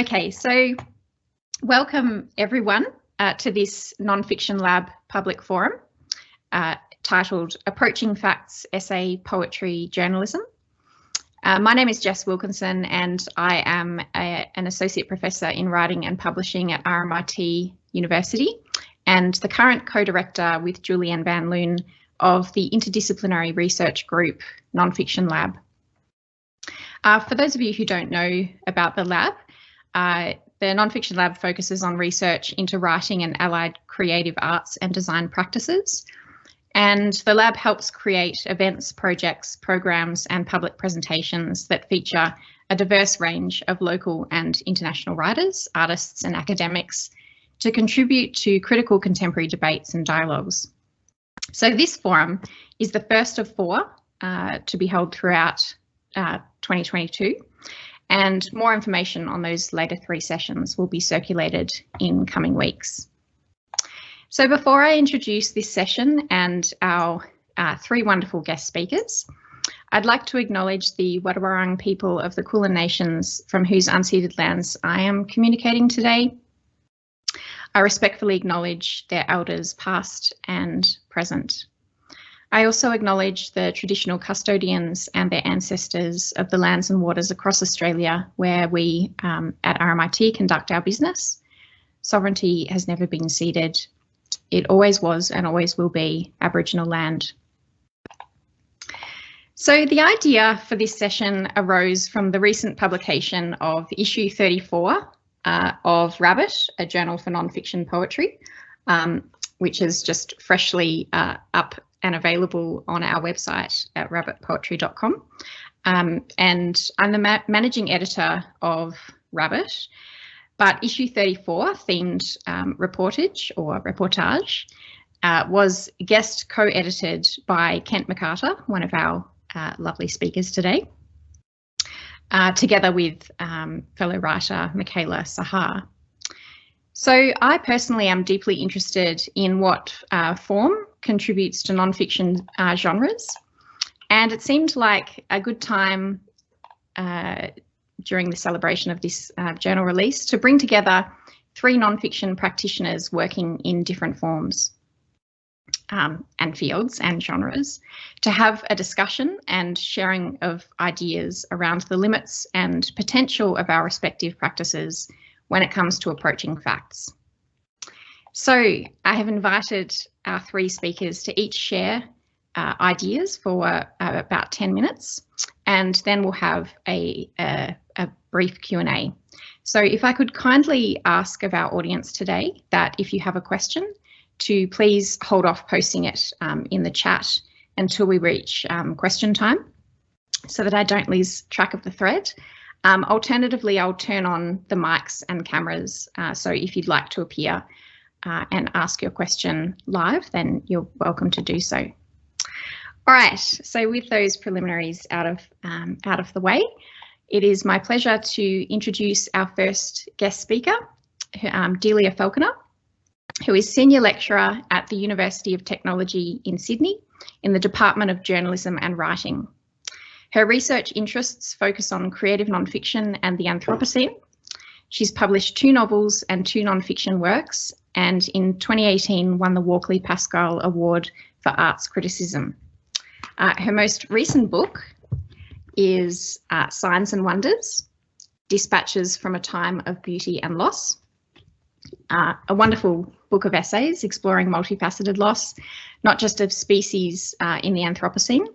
Okay, so welcome everyone to this Nonfiction Lab public forum titled Approaching Facts, Essay, Poetry, Journalism. My name is Jess Wilkinson and I am an Associate Professor in Writing and Publishing at RMIT University and the current co-director with Julianne Van Loon of the interdisciplinary research group Nonfiction Lab. For those of you who don't know about the lab, the Nonfiction Lab focuses on research into writing and allied creative arts and design practices. And the lab helps create events, projects, programs and public presentations that feature a diverse range of local and international writers, artists and academics to contribute to critical contemporary debates and dialogues. So this forum is the first of four to be held throughout 2022. And more information on those later three sessions will be circulated in coming weeks. So before I introduce this session and our three wonderful guest speakers, I'd like to acknowledge the Wadawurrung people of the Kulin Nations from whose unceded lands I am communicating today. I respectfully acknowledge their elders past and present. I also acknowledge the traditional custodians and their ancestors of the lands and waters across Australia where we at RMIT conduct our business. Sovereignty has never been ceded. It always was and always will be Aboriginal land. So the idea for this session arose from the recent publication of issue 34 of Rabbit, a journal for nonfiction poetry, which is just freshly up and available on our website at rabbitpoetry.com. And I'm the managing editor of Rabbit, but issue 34, themed Reportage or Reportage, was guest co-edited by Kent MacCarter, one of our lovely speakers today, together with fellow writer Michaela Sahar. So I personally am deeply interested in what form contributes to nonfiction genres, and it seemed like a good time during the celebration of this journal release to bring together three nonfiction practitioners working in different forms and fields and genres to have a discussion and sharing of ideas around the limits and potential of our respective practices when it comes to approaching facts. So I have invited our three speakers to each share ideas for about 10 minutes, and then we'll have a brief Q&A. So if I could kindly ask of our audience today that if you have a question, to please hold off posting it in the chat until we reach question time so that I don't lose track of the thread. Alternatively, I'll turn on the mics and cameras, so if you'd like to appear and ask your question live, then you're welcome to do so. All right, so with those preliminaries out of the way, it is my pleasure to introduce our first guest speaker, Delia Falconer, who is Senior Lecturer at the University of Technology in Sydney in the Department of Journalism and Writing. Her research interests focus on creative nonfiction and the Anthropocene. She's published 2 novels and 2 nonfiction works, and in 2018 won the Walkley-Pascall Award for Arts Criticism. Her most recent book is Signs and Wonders, Dispatches from a Time of Beauty and Loss, a wonderful book of essays exploring multifaceted loss, not just of species in the Anthropocene,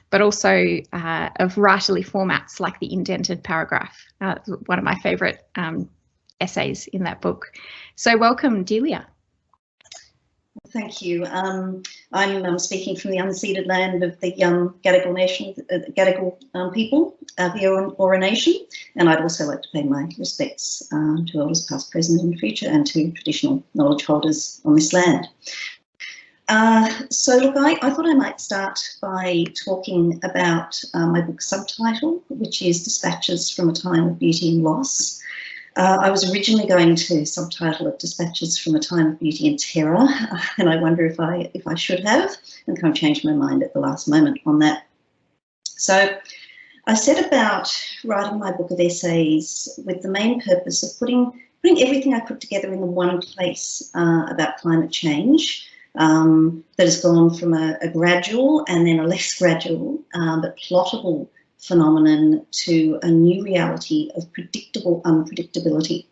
but also of writerly formats like the indented paragraph, one of my favourite essays in that book. So welcome, Delia. Thank you. I'm speaking from the unceded land of the Gadigal Nation, Gadigal people, the Eora Nation, and I'd also like to pay my respects to elders past, present and future, and to traditional knowledge holders on this land. So look, I thought I might start by talking about my book subtitle, which is Dispatches from a Time of Beauty and Loss. I was originally going to subtitle it Dispatches from a Time of Beauty and Terror, and I wonder if I should have, and kind of changed my mind at the last moment on that. So I set about writing my book of essays with the main purpose of putting everything I put together in the one place about climate change that has gone from a gradual and then a less gradual but plottable phenomenon to a new reality of predictable unpredictability,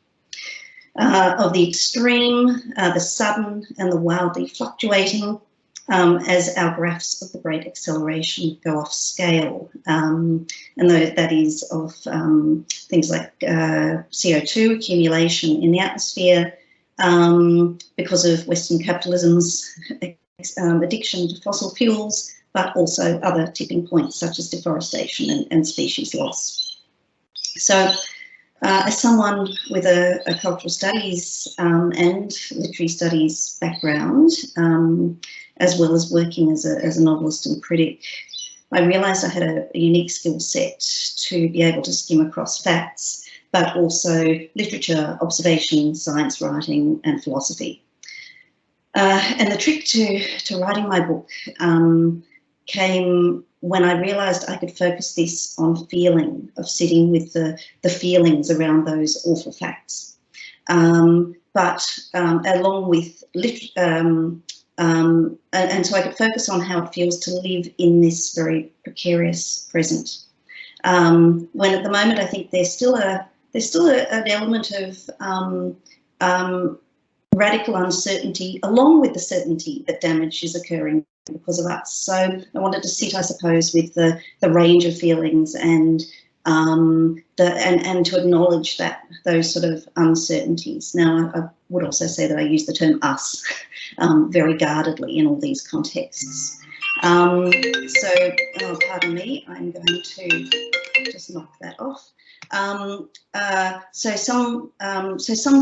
of the extreme, the sudden and the wildly fluctuating, as our graphs of the great acceleration go off scale, and that is of things like CO2 accumulation in the atmosphere because of Western capitalism's addiction to fossil fuels, but also other tipping points such as deforestation and species loss. So as someone with a cultural studies and literary studies background, as well as working as a novelist and critic, I realised I had a unique skill set to be able to skim across facts, but also literature, observation, science writing and philosophy. And the trick to writing my book came when I realised I could focus this on feeling, of sitting with the feelings around those awful facts. But along with and so I could focus on how it feels to live in this very precarious present. When at the moment I think there's still an element of radical uncertainty, along with the certainty that damage is occurring because of us. So I wanted to sit, I suppose, with the range of feelings and to acknowledge those sort of uncertainties. Now, I would also say that I use the term us very guardedly in all these contexts. Pardon me, I'm going to just knock that off. So some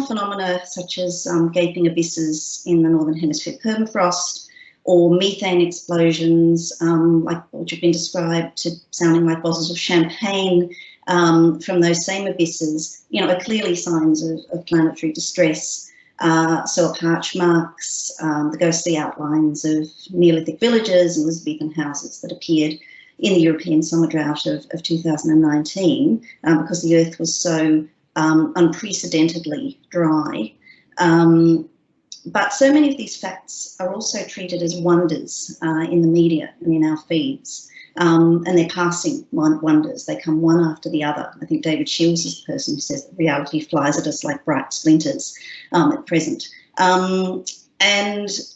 phenomena such as gaping abysses in the Northern Hemisphere permafrost, or methane explosions, like which have been described to sounding like bottles of champagne from those same abysses, are clearly signs of planetary distress. So are parch marks, the ghostly outlines of Neolithic villages and Elizabethan houses that appeared in the European summer drought of 2019 because the earth was so unprecedentedly dry. But so many of these facts are also treated as wonders in the media and in our feeds. And they're passing wonders. They come one after the other. I think David Shields is the person who says that reality flies at us like bright splinters at present. And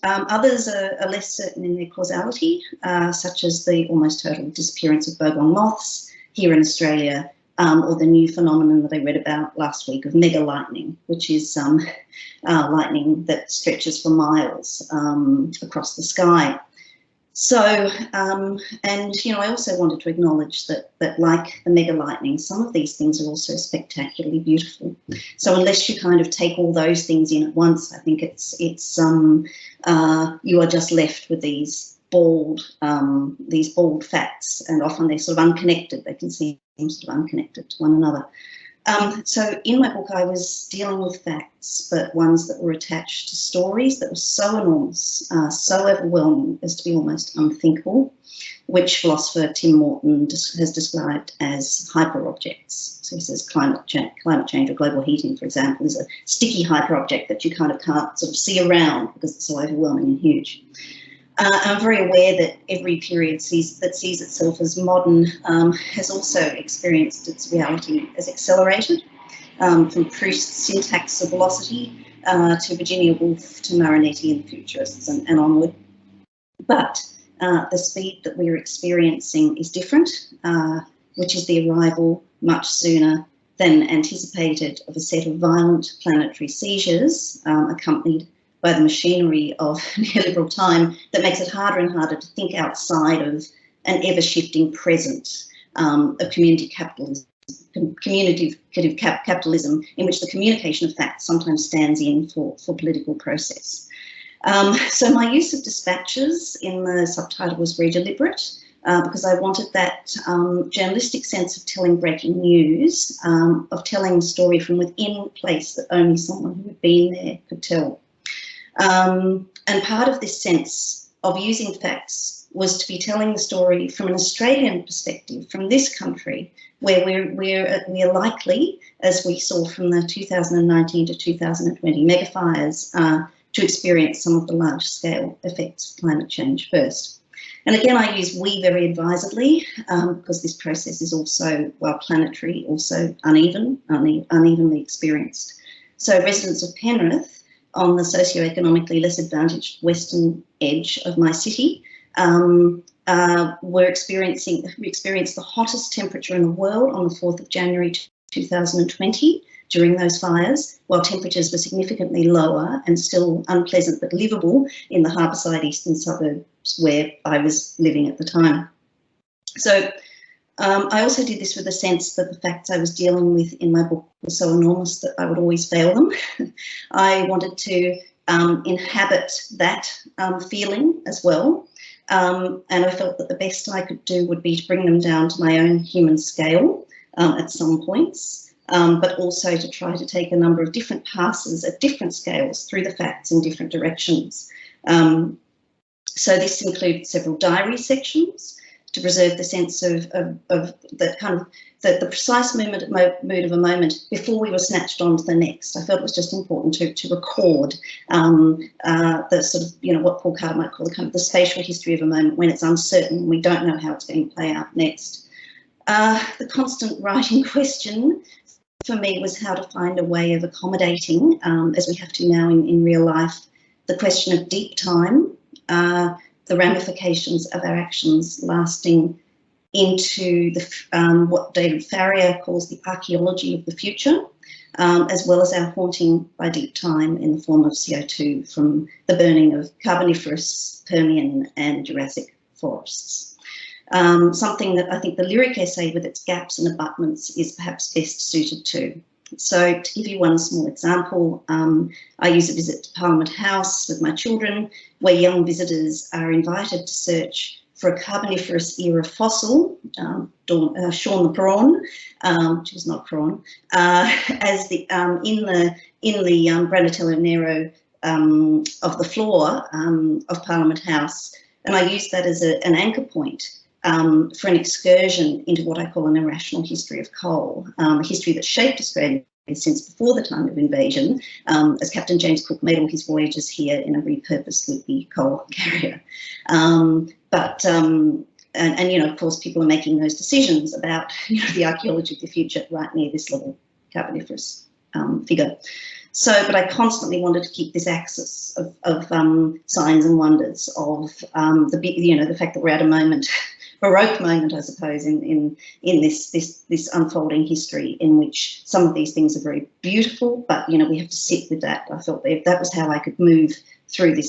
others are less certain in their causality, such as the almost total disappearance of bogong moths here in Australia, or the new phenomenon that I read about last week of mega lightning, which is lightning that stretches for miles across the sky. So, and I also wanted to acknowledge that like the mega lightning, some of these things are also spectacularly beautiful. So unless you kind of take all those things in at once, I think it's you are just left with these bald facts, and often they're sort of unconnected. They can seem sort of unconnected to one another. So in my book, I was dealing with facts, but ones that were attached to stories that were so enormous, so overwhelming as to be almost unthinkable, which philosopher Tim Morton has described as hyperobjects. So he says climate change or global heating, for example, is a sticky hyperobject that you kind of can't sort of see around because it's so overwhelming and huge. I'm very aware that every period that sees itself as modern has also experienced its reality as accelerated, from Proust's syntax of velocity to Virginia Woolf to Marinetti and the Futurists and onward. But the speed that we're experiencing is different, which is the arrival much sooner than anticipated of a set of violent planetary seizures accompanied by the machinery of neoliberal time that makes it harder and harder to think outside of an ever-shifting present of communicative capitalism in which the communication of facts sometimes stands in for political process. So my use of dispatches in the subtitle was very deliberate because I wanted that journalistic sense of telling breaking news, of telling the story from within a place that only someone who had been there could tell. And part of this sense of using facts was to be telling the story from an Australian perspective, from this country, where we're likely, as we saw from the 2019 to 2020 megafires, to experience some of the large-scale effects of climate change first. And again, I use we very advisedly because this process is also, while planetary, also unevenly experienced. So residents of Penrith, on the socioeconomically less advantaged western edge of my city, we experienced the hottest temperature in the world on the 4th of January 2020 during those fires, while temperatures were significantly lower and still unpleasant but livable in the harbourside eastern suburbs where I was living at the time. So I also did this with a sense that the facts I was dealing with in my book were so enormous that I would always fail them. I wanted to inhabit that feeling as well. And I felt that the best I could do would be to bring them down to my own human scale at some points, but also to try to take a number of different passes at different scales through the facts in different directions. So this included several diary sections to preserve the sense of the kind of the precise mood of a moment before we were snatched on to the next. I felt it was just important to record the sort of, you know, what Paul Carter might call the kind of the spatial history of a moment when it's uncertain, we don't know how it's going to play out next. The constant writing question for me was how to find a way of accommodating, as we have to now in real life, the question of deep time, the ramifications of our actions lasting into the what David Farrier calls the archaeology of the future, as well as our haunting by deep time in the form of CO2 from the burning of Carboniferous, Permian and Jurassic forests. Something that I think the lyric essay with its gaps and abutments is perhaps best suited to. So to give you one small example, I use a visit to Parliament House with my children, where young visitors are invited to search for a Carboniferous era fossil, Sean the prawn, which was not prawn, as the in the Granatello Nero of the floor of Parliament House, and I use that as an anchor point for an excursion into what I call an irrational history of coal, a history that shaped Australia since before the time of invasion, as Captain James Cook made all his voyages here in a repurposed loopy coal carrier. And you know, of course, people are making those decisions about, you know, the archaeology of the future right near this little Carboniferous figure. So, but I constantly wanted to keep this axis of signs and wonders of the fact that we're at a moment, Baroque moment, I suppose, in this unfolding history in which some of these things are very beautiful, but you know, we have to sit with that. I thought that was how I could move through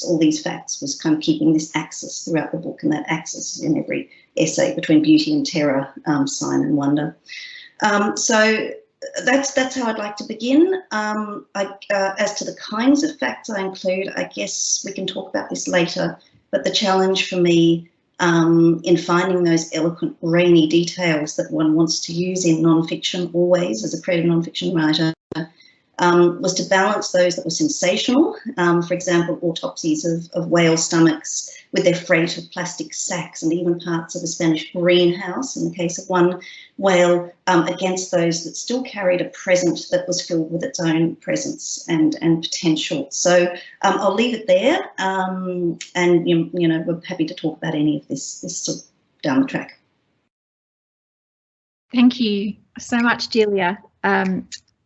all these facts, was kind of keeping this axis throughout the book, and that axis is in every essay between beauty and terror, sign and wonder. So that's how I'd like to begin. As to the kinds of facts I include, I guess we can talk about this later, but the challenge for me in finding those eloquent, rainy details that one wants to use in non-fiction always as a creative non-fiction writer was to balance those that were sensational, for example, autopsies of whale stomachs with their freight of plastic sacks and even parts of a Spanish greenhouse in the case of one whale, against those that still carried a present that was filled with its own presence and potential. So I'll leave it there, and you know, we're happy to talk about any of this sort of down the track. Thank you so much, Delia.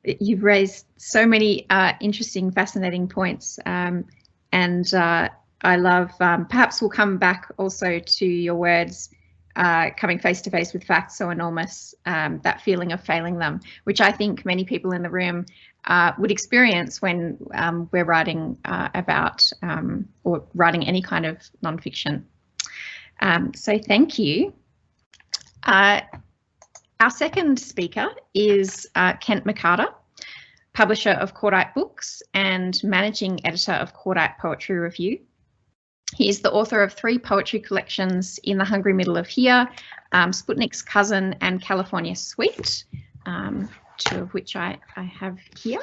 You've raised so many interesting, fascinating points, and I love, perhaps we'll come back also to your words, coming face to face with facts so enormous, that feeling of failing them, which I think many people in the room would experience when we're writing about or writing any kind of nonfiction. So thank you. Our second speaker is Kent MacCarter, publisher of Cordite Books and managing editor of Cordite Poetry Review. He is the author of 3 poetry collections, In the Hungry Middle of Here, Sputnik's Cousin and California Suite, 2 of which I have here.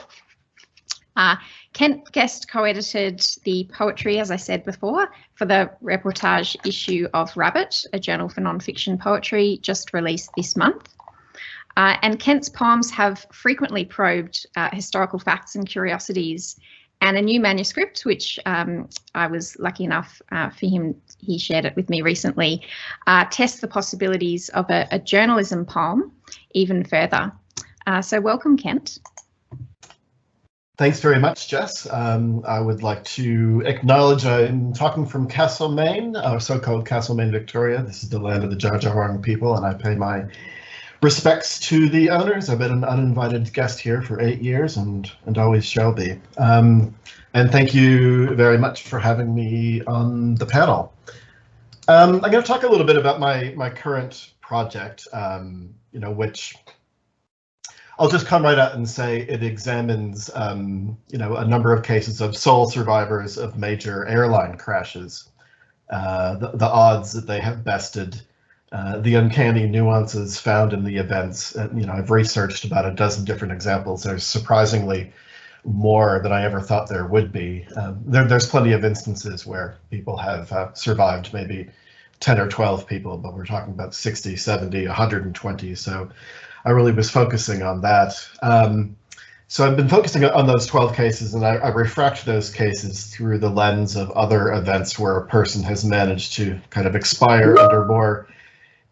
Kent Guest co-edited the poetry, as I said before, for the Reportage issue of Rabbit, a journal for non-fiction poetry, just released this month. And Kent's poems have frequently probed historical facts and curiosities, and a new manuscript, which I was lucky enough for him, he shared it with me recently, tests the possibilities of a journalism poem even further. So welcome, Kent. Thanks very much, Jess. I would like to acknowledge I'm talking from Castlemaine, or so-called Castlemaine, Victoria. This is the land of the Jar Jar Wrong people, and I pay my respects to the owners. I've been an uninvited guest here for 8 years and always shall be. And thank you very much for having me on the panel. I'm going to talk a little bit about my current project, which I'll just come right out and say it examines, a number of cases of sole survivors of major airline crashes, the odds that they have bested, the uncanny nuances found in the events. I've researched about a dozen different examples. There's surprisingly more than I ever thought there would be. There's plenty of instances where people have survived, maybe 10 or 12 people, but we're talking about 60, 70, 120. So I really was focusing on that. So I've been focusing on those 12 cases, and I refract those cases through the lens of other events where a person has managed to kind of expire under more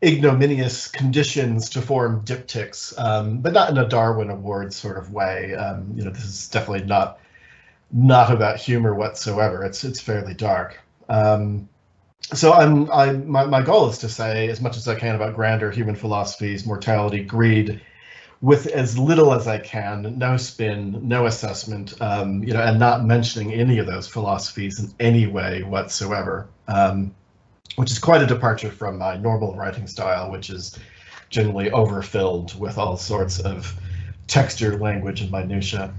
ignominious conditions to form diptychs, but not in a Darwin Award sort of way. This is definitely not about humor whatsoever. It's fairly dark. So my goal is to say as much as I can about grander human philosophies, mortality, greed, with as little as I can, no spin, no assessment, and not mentioning any of those philosophies in any way whatsoever. Which is quite a departure from my normal writing style, which is generally overfilled with all sorts of texture, language, and minutia.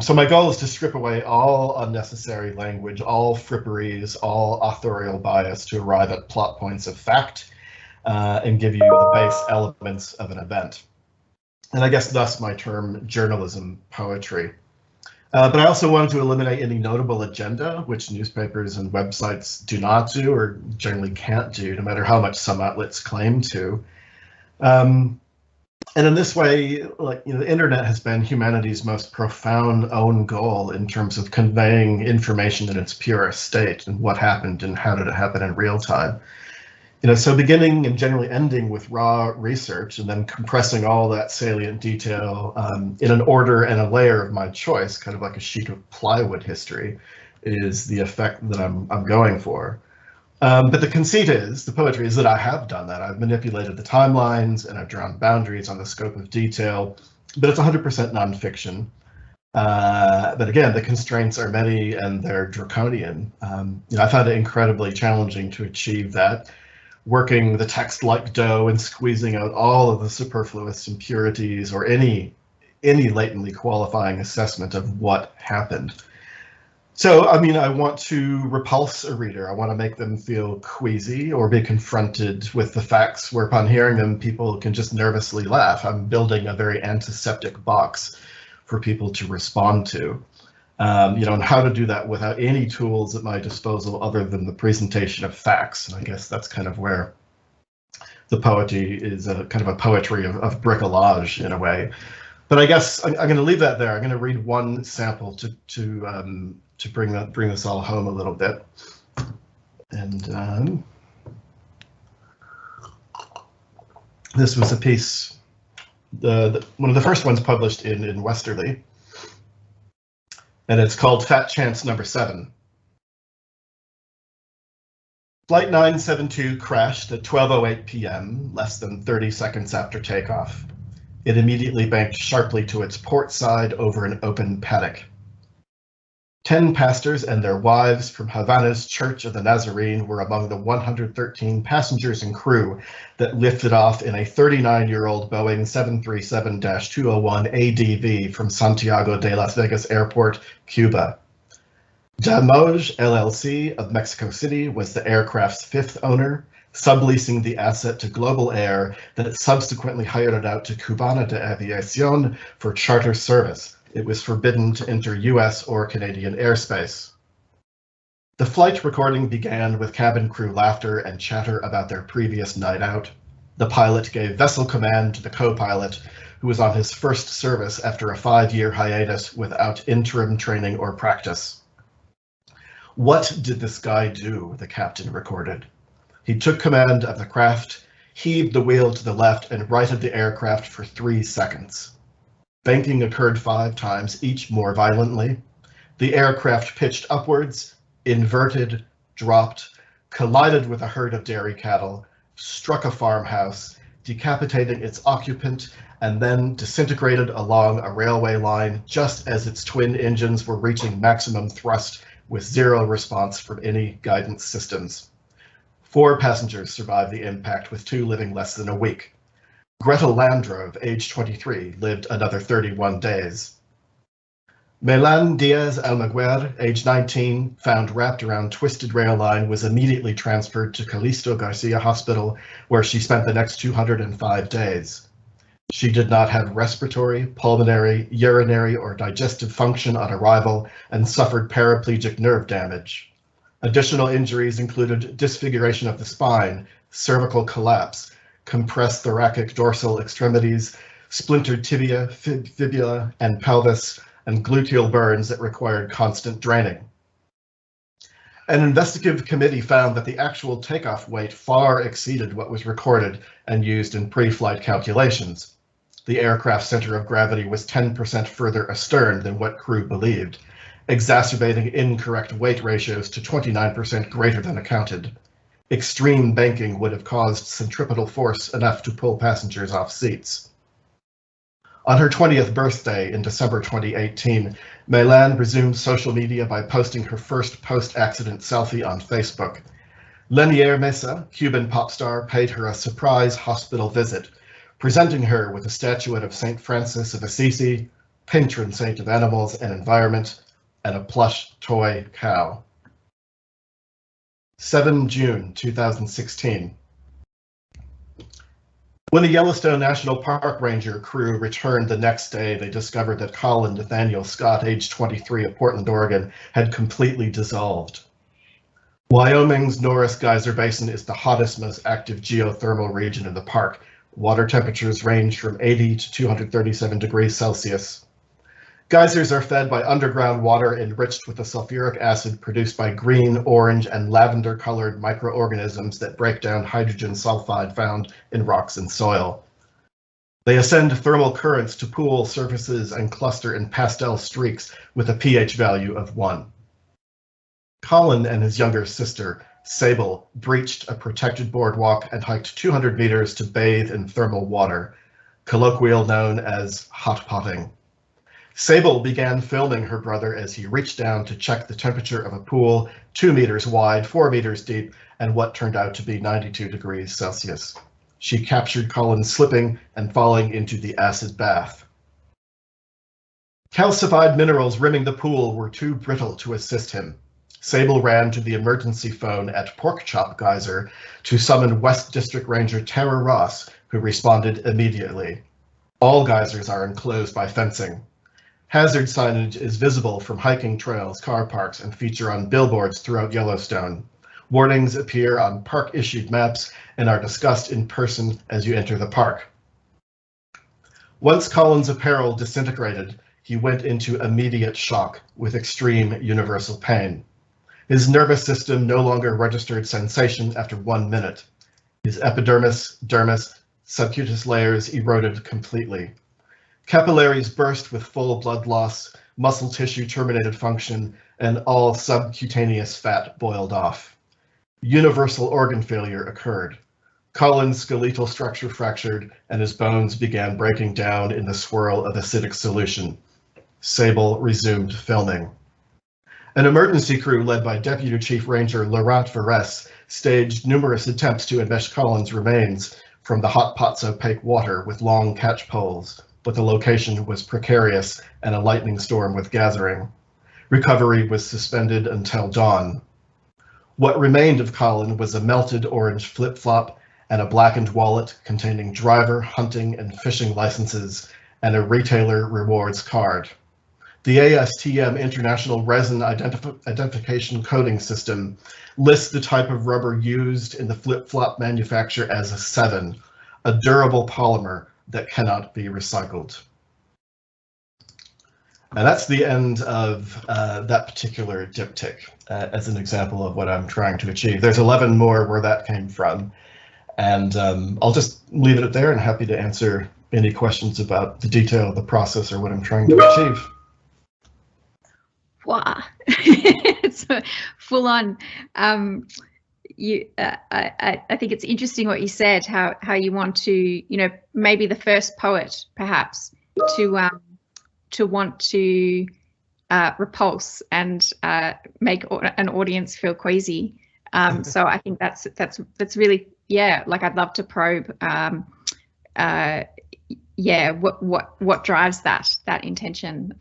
So my goal is to strip away all unnecessary language, all fripperies, all authorial bias to arrive at plot points of fact and give you the base elements of an event. And I guess thus my term journalism poetry. But I also wanted to eliminate any notable agenda, which newspapers and websites do not do or generally can't do, no matter how much some outlets claim to. And in this way, the internet has been humanity's most profound own goal in terms of conveying information in its purest state and what happened and how did it happen in real time. So beginning and generally ending with raw research and then compressing all that salient detail in an order and a layer of my choice, kind of like a sheet of plywood history, is the effect that I'm going for. But the conceit is, the poetry is that I have done that. I've manipulated the timelines and I've drawn boundaries on the scope of detail, but it's 100% nonfiction. But again, the constraints are many and they're draconian. I found it incredibly challenging to achieve that, working the text like dough and squeezing out all of the superfluous impurities or any latently qualifying assessment of what happened. So, I want to repulse a reader. I want to make them feel queasy or be confronted with the facts, where upon hearing them, people can just nervously laugh. I'm building a very antiseptic box for people to respond to. And how to do that without any tools at my disposal other than the presentation of facts. And I guess that's kind of where the poetry is kind of a poetry of bricolage in a way. But I guess I'm going to leave that there. I'm going to read one sample to bring this all home a little bit. And this was a piece, one of the first ones published in Westerly. And it's called Fat Chance Number 7. Flight 972 crashed at 12:08 p.m., less than 30 seconds after takeoff. It immediately banked sharply to its port side over an open paddock. 10 pastors and their wives from Havana's Church of the Nazarene were among the 113 passengers and crew that lifted off in a 39-year-old Boeing 737-201 ADV from Santiago de Las Vegas Airport, Cuba. Jamoj LLC of Mexico City was the aircraft's fifth owner, subleasing the asset to Global Air that subsequently hired it out to Cubana de Aviación for charter service, It was forbidden to enter US or Canadian airspace. The flight recording began with cabin crew laughter and chatter about their previous night out. The pilot gave vessel command to the co-pilot, who was on his first service after a 5-year hiatus without interim training or practice. "What did this guy do?" the captain recorded. "He took command of the craft, heaved the wheel to the left, and righted the aircraft for 3 seconds. Banking occurred 5 times, each more violently. The aircraft pitched upwards, inverted, dropped, collided with a herd of dairy cattle, struck a farmhouse, decapitating its occupant, and then disintegrated along a railway line just as its twin engines were reaching maximum thrust with zero response from any guidance systems. 4 passengers survived the impact, with 2 living less than a week. Gretel Landrove, age 23, lived another 31 days. Melan Diaz Almaguer, age 19, found wrapped around twisted rail line, was immediately transferred to Calixto Garcia Hospital, where she spent the next 205 days. She did not have respiratory, pulmonary, urinary, or digestive function on arrival and suffered paraplegic nerve damage. Additional injuries included disfiguration of the spine, cervical collapse, compressed thoracic dorsal extremities, splintered tibia, fibula, and pelvis, and gluteal burns that required constant draining. An investigative committee found that the actual takeoff weight far exceeded what was recorded and used in pre-flight calculations. The aircraft's center of gravity was 10% further astern than what crew believed, exacerbating incorrect weight ratios to 29% greater than accounted. Extreme banking would have caused centripetal force enough to pull passengers off seats. On her 20th birthday in December 2018, Melan resumed social media by posting her first post-accident selfie on Facebook. Lenier Mesa, Cuban pop star, paid her a surprise hospital visit, presenting her with a statuette of St. Francis of Assisi, patron saint of animals and environment, and a plush toy cow. 7 June 2016. When a Yellowstone National Park Ranger crew returned the next day, they discovered that Colin Nathaniel Scott, age 23, of Portland, Oregon, had completely dissolved. Wyoming's Norris Geyser Basin is the hottest, most active geothermal region in the park. Water temperatures range from 80 to 237 degrees Celsius. Geysers are fed by underground water enriched with the sulfuric acid produced by green, orange, and lavender-colored microorganisms that break down hydrogen sulfide found in rocks and soil. They ascend thermal currents to pool surfaces and cluster in pastel streaks with a pH value of 1. Colin and his younger sister, Sable, breached a protected boardwalk and hiked 200 meters to bathe in thermal water, colloquially known as hot potting. Sable began filming her brother as he reached down to check the temperature of a pool 2 meters wide, 4 meters deep, and what turned out to be 92 degrees Celsius. She captured Colin slipping and falling into the acid bath. Calcified minerals rimming the pool were too brittle to assist him. Sable ran to the emergency phone at Pork Chop Geyser to summon West District Ranger Tara Ross, who responded immediately. All geysers are enclosed by fencing. Hazard signage is visible from hiking trails, car parks, and feature on billboards throughout Yellowstone. Warnings appear on park-issued maps and are discussed in person as you enter the park. Once Colin's apparel disintegrated, he went into immediate shock with extreme universal pain. His nervous system no longer registered sensation after 1 minute. His epidermis, dermis, subcutaneous layers eroded completely. Capillaries burst with full blood loss, muscle tissue terminated function, and all subcutaneous fat boiled off. Universal organ failure occurred. Colin's skeletal structure fractured, and his bones began breaking down in the swirl of acidic solution. Sable resumed filming. An emergency crew led by Deputy Chief Ranger Laurent Verres staged numerous attempts to enmesh Colin's remains from the hot pot's opaque water with long catch poles, but the location was precarious and a lightning storm was gathering. Recovery was suspended until dawn. What remained of Colin was a melted orange flip-flop and a blackened wallet containing driver, hunting, and fishing licenses and a retailer rewards card. The ASTM International Resin Identification Coding System lists the type of rubber used in the flip-flop manufacture as a 7, a durable polymer that cannot be recycled. And that's the end of that particular diptych as an example of what I'm trying to achieve. There's 11 more where that came from. And I'll just leave it there and happy to answer any questions about the detail of the process or what I'm trying to achieve. Wow, it's full on. I think it's interesting what you said, how you want to, you know, maybe the first poet perhaps to want to repulse and make an audience feel queasy. So I think that's really, yeah, like I'd love to probe yeah, what drives that intention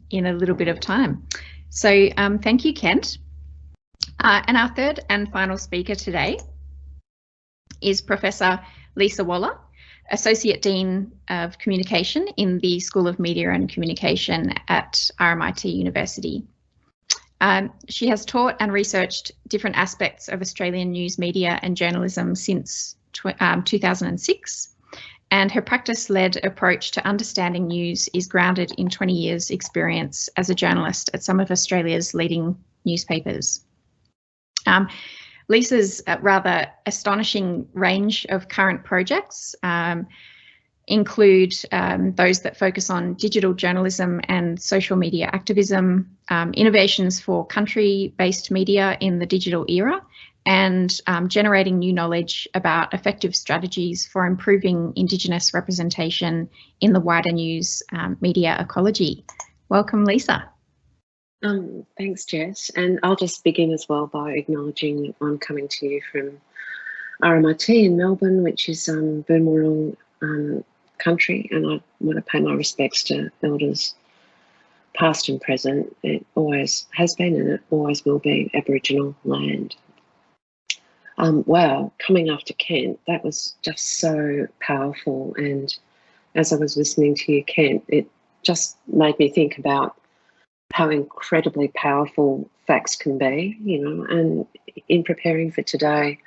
in a little bit of time. So thank you, Kent. And our third and final speaker today is Professor Lisa Waller, Associate Dean of Communication in the School of Media and Communication at RMIT University. She has taught and researched different aspects of Australian news media and journalism since 2006. And her practice-led approach to understanding news is grounded in 20 years' experience as a journalist at some of Australia's leading newspapers. Lisa's rather astonishing range of current projects include those that focus on digital journalism and social media activism, innovations for country-based media in the digital era, and generating new knowledge about effective strategies for improving Indigenous representation in the wider news media ecology. Welcome, Lisa. Thanks, Jess. And I'll just begin as well by acknowledging I'm coming to you from RMIT in Melbourne, which is Boonwurrung country, and I want to pay my respects to elders past and present. It always has been and it always will be Aboriginal land. Wow, coming after Kent, that was just so powerful. And as I was listening to you, Kent, it just made me think about how incredibly powerful facts can be, you know. And in preparing for today,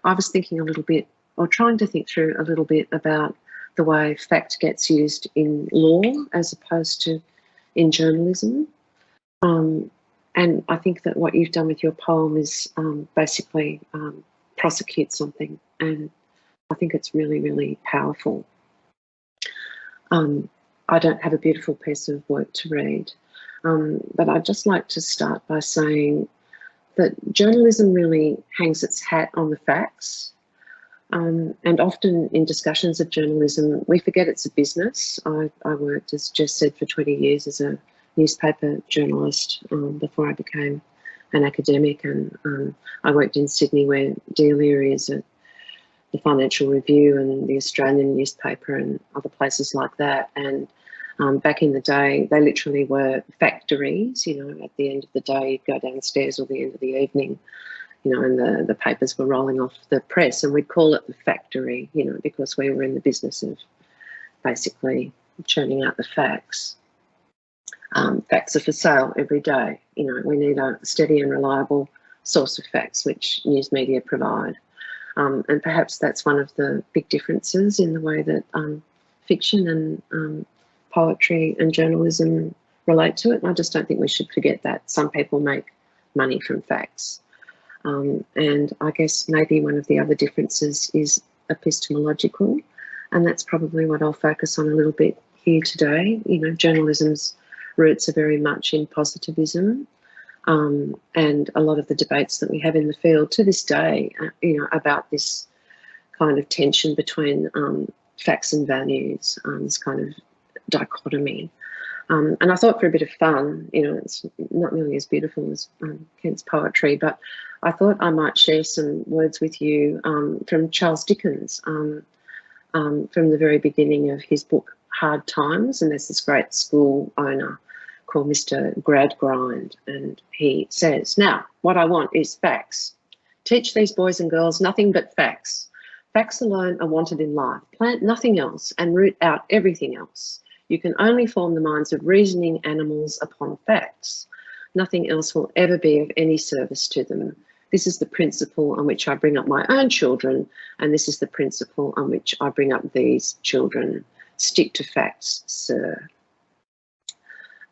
I was thinking a little bit, or trying to think through a little bit about the way fact gets used in law as opposed to in journalism. And I think that what you've done with your poem is basically prosecute something, and I think it's really, really powerful. I don't have a beautiful piece of work to read, but I'd just like to start by saying that journalism really hangs its hat on the facts, and often in discussions of journalism we forget it's a business. I worked, as Jess said, for 20 years as a newspaper journalist before I became an academic, and I worked in Sydney where Delia is at the Financial Review and the Australian newspaper and other places like that. And back in the day, they literally were factories. You know, at the end of the day, you'd go downstairs, or the end of the evening, you know, and the papers were rolling off the press, and we'd call it the factory, you know, because we were in the business of basically churning out the facts. Facts are for sale every day. You know, we need a steady and reliable source of facts, which news media provide. And perhaps that's one of the big differences in the way that fiction and poetry and journalism relate to it. And I just don't think we should forget that. Some people make money from facts. And I guess maybe one of the other differences is epistemological, and that's probably what I'll focus on a little bit here today. You know, journalism's roots are very much in positivism, and a lot of the debates that we have in the field to this day, you know, about this kind of tension between facts and values, this kind of dichotomy. And I thought, for a bit of fun, you know, it's not nearly as beautiful as Kent's poetry, but I thought I might share some words with you from Charles Dickens, from the very beginning of his book Hard Times. And there's this great school owner called Mr. Gradgrind, and he says, "Now, what I want is facts. Teach these boys and girls nothing but facts. Facts alone are wanted in life. Plant nothing else and root out everything else. You can only form the minds of reasoning animals upon facts. Nothing else will ever be of any service to them. This is the principle on which I bring up my own children, and this is the principle on which I bring up these children. Stick to facts, sir.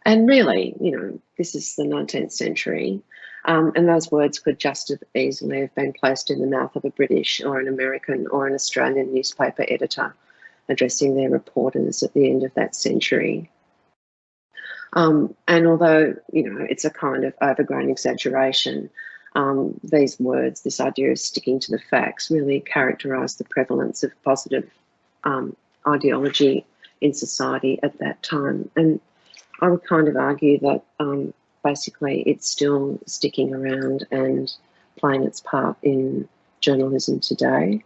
And really, you know, this is the 19th century, and those words could just as easily have been placed in the mouth of a British or an American or an Australian newspaper editor addressing their reporters at the end of that century. And although, you know, it's a kind of overgrown exaggeration, these words, this idea of sticking to the facts, really characterise the prevalence of positive ideology in society at that time. And I would kind of argue that basically it's still sticking around and playing its part in journalism today.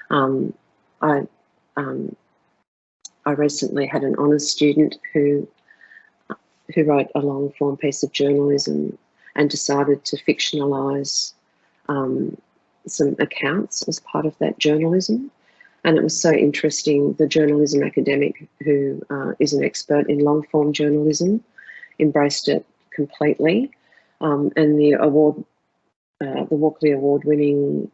I recently had an honours student who wrote a long form piece of journalism and decided to fictionalise some accounts as part of that journalism. And it was so interesting. The journalism academic, who is an expert in long form journalism, embraced it completely. And the award, the Walkley Award winning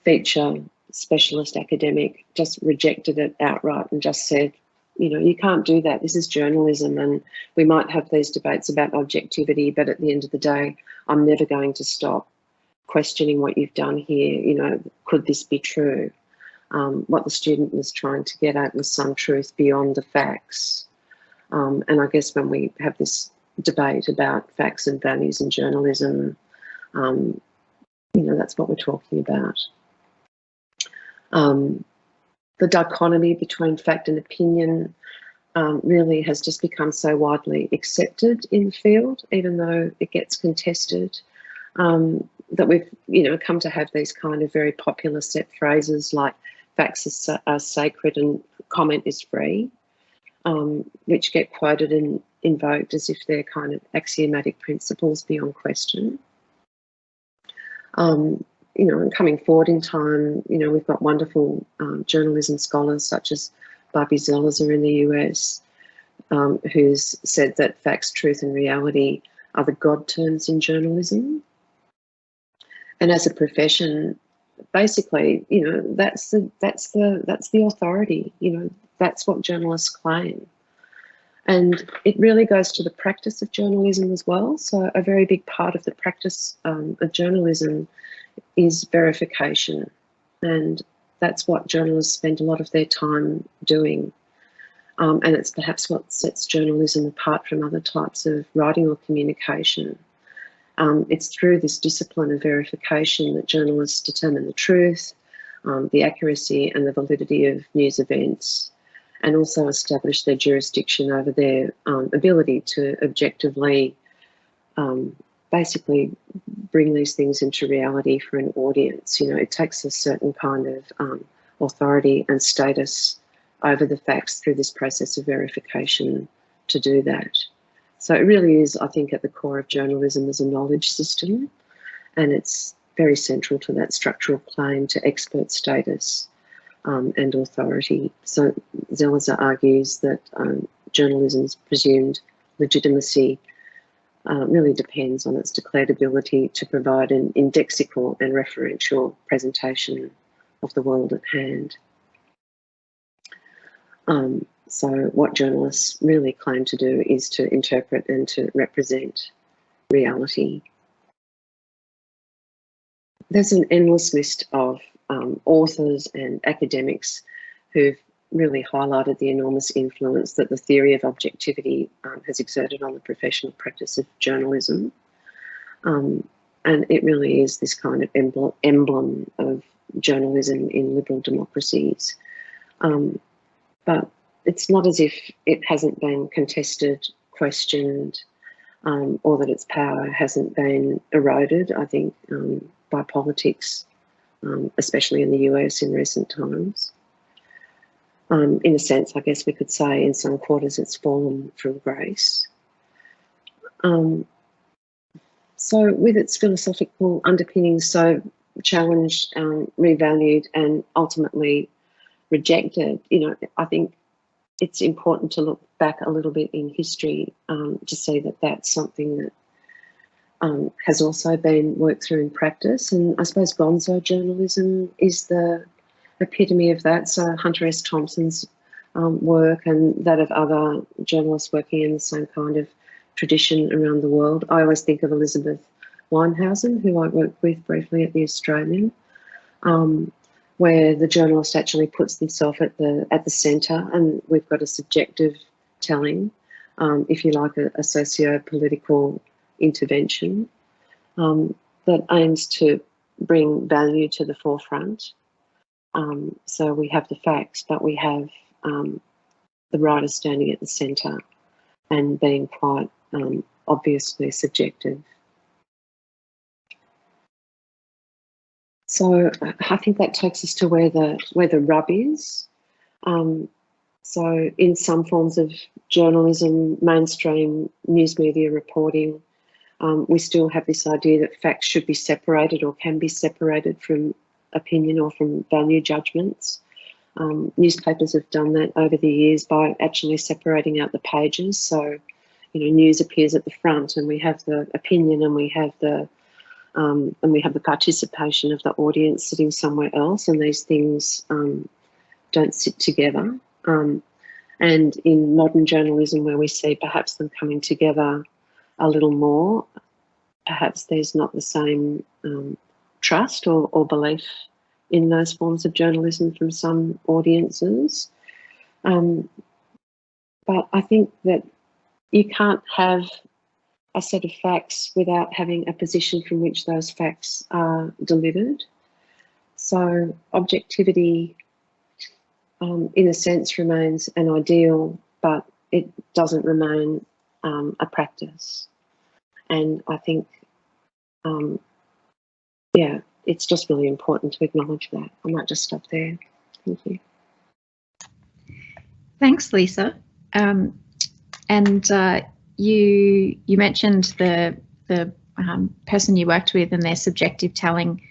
feature specialist academic just rejected it outright and just said, you know, you can't do that. This is journalism, and we might have these debates about objectivity, but at the end of the day, I'm never going to stop questioning what you've done here. You know, could this be true? What the student was trying to get at was some truth beyond the facts. And I guess when we have this debate about facts and values in journalism, you know, that's what we're talking about. The dichotomy between fact and opinion really has just become so widely accepted in the field, even though it gets contested, that we've, you know, come to have these kind of very popular set phrases like facts are sacred and comment is free, which get quoted and invoked as if they're kind of axiomatic principles beyond question. You know, and coming forward in time, you know, we've got wonderful journalism scholars such as Barbie Zelizer in the US, who's said that facts, truth and reality are the God terms in journalism. And as a profession, basically, you know, that's the authority, you know, that's what journalists claim. And it really goes to the practice of journalism as well. So a very big part of the practice of journalism is verification, and that's what journalists spend a lot of their time doing. And it's perhaps what sets journalism apart from other types of writing or communication. It's through this discipline of verification that journalists determine the truth, the accuracy and the validity of news events, and also establish their jurisdiction over their ability to objectively basically bring these things into reality for an audience. You know, it takes a certain kind of authority and status over the facts through this process of verification to do that. So it really is, I think, at the core of journalism as a knowledge system, and it's very central to that structural claim to expert status and authority. So Zelizer argues that journalism's presumed legitimacy really depends on its declared ability to provide an indexical and referential presentation of the world at hand. So what journalists really claim to do is to interpret and to represent reality. There's an endless list of authors and academics who've really highlighted the enormous influence that the theory of objectivity has exerted on the professional practice of journalism. And it really is this kind of emblem of journalism in liberal democracies. But it's not as if it hasn't been contested, questioned, or that its power hasn't been eroded, I think, by politics, especially in the US in recent times. In a sense, I guess we could say in some quarters it's fallen from grace. So with its philosophical underpinnings so challenged, revalued and ultimately rejected, you know, I think it's important to look back a little bit in history to see that that's something that has also been worked through in practice. And I suppose gonzo journalism is the epitome of that. So Hunter S. Thompson's work and that of other journalists working in the same kind of tradition around the world. I always think of Elizabeth Weinhausen, who I worked with briefly at the Australian, where the journalist actually puts themselves at the centre, and we've got a subjective telling, if you like, a socio-political intervention that aims to bring value to the forefront. So we have the facts, but we have the writer standing at the centre and being quite obviously subjective. So I think that takes us to where the rub is. So in some forms of journalism, mainstream news media reporting, we still have this idea that facts should be separated or can be separated from opinion or from value judgments. Newspapers have done that over the years by actually separating out the pages. So, news appears at the front, and we have the opinion, and we have the participation of the audience sitting somewhere else, and these things don't sit together. And in modern journalism, where we see perhaps them coming together a little more, perhaps there's not the same trust or belief in those forms of journalism from some audiences. But I think that you can't have a set of facts without having a position from which those facts are delivered. So objectivity, in a sense, remains an ideal, but it doesn't remain a practice. And I think, it's just really important to acknowledge that. I might just stop there. Thank you. Thanks, Lisa. You mentioned the person you worked with and their subjective telling.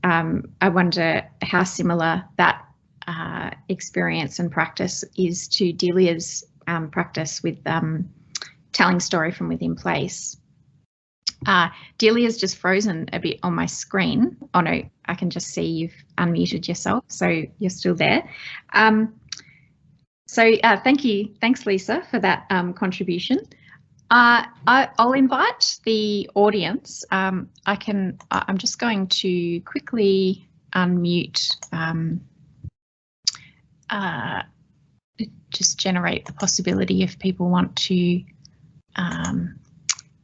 I wonder how similar that experience and practice is to Delia's practice with telling story from within place. Delia's just frozen a bit on my screen. Oh no, I can just see you've unmuted yourself, so you're still there. Thank you. Thanks, Lisa, for that contribution. I'll invite the audience. I'm just going to quickly unmute, just generate the possibility if people want to